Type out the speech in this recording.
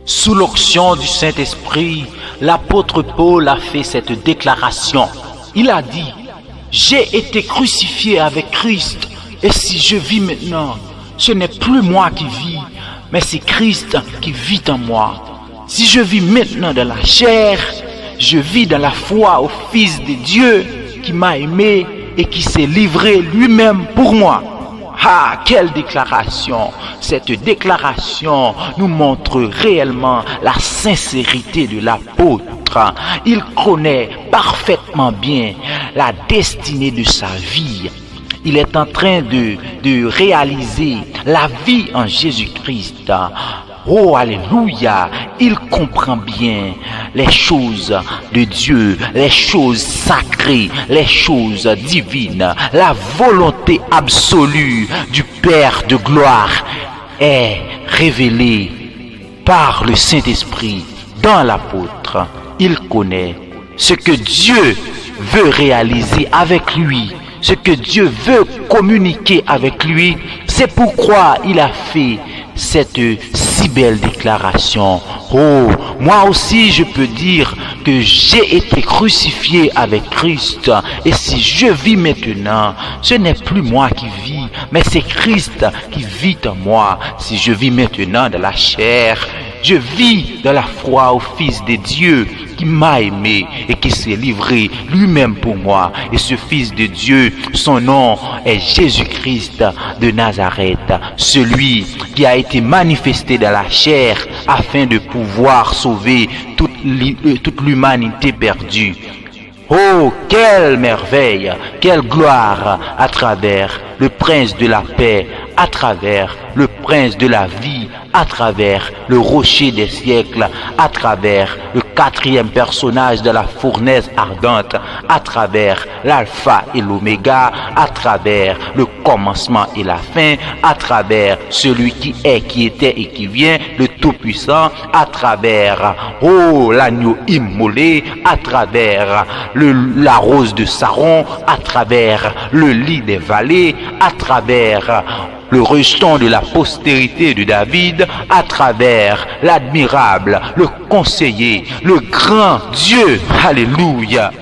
Sous l'onction du Saint-Esprit, l'apôtre Paul a fait cette déclaration. Il a dit, « J'ai été crucifié avec Christ, et si je vis maintenant, ce n'est plus moi qui vis, mais c'est Christ qui vit en moi. Si je vis maintenant dans la chair, je vis dans la foi au Fils de Dieu qui m'a aimé et qui s'est livré lui-même pour moi. » Ah, quelle déclaration! Cette déclaration nous montre réellement la sincérité de l'apôtre. Il connaît parfaitement bien la destinée de sa vie. Il est en train de réaliser la vie en Jésus-Christ. Oh, alléluia! Il comprend bien les choses de Dieu, les choses sacrées, les choses divines. La volonté absolue du Père de gloire est révélée par le Saint-Esprit dans l'apôtre. Il connaît ce que Dieu veut réaliser avec lui, ce que Dieu veut communiquer avec lui. C'est pourquoi il a fait cette si belle déclaration. Oh, moi aussi je peux dire que j'ai été crucifié avec Christ, et si je vis maintenant, ce n'est plus moi qui vis, mais c'est Christ qui vit en moi. Si je vis maintenant dans la chair, je vis dans la foi au Fils de Dieu qui m'a aimé et qui s'est livré lui-même pour moi. Et ce Fils de Dieu, son nom est Jésus-Christ de Nazareth, celui qui a été manifesté dans la chair afin de pouvoir sauver toute l'humanité perdue. Oh, quelle merveille, quelle gloire à travers le prince de la paix, à travers le prince de la vie, à travers le rocher des siècles, à travers le quatrième personnage de la fournaise ardente, à travers l'alpha et l'oméga, à travers le commencement et la fin, à travers celui qui est, qui était et qui vient, le Tout-Puissant, à travers, oh, l'agneau immolé, à travers la rose de Saron, à travers le lit des vallées, à travers le rejeton de la postérité de David, à travers l'admirable, le conseiller, le grand Dieu. Alléluia.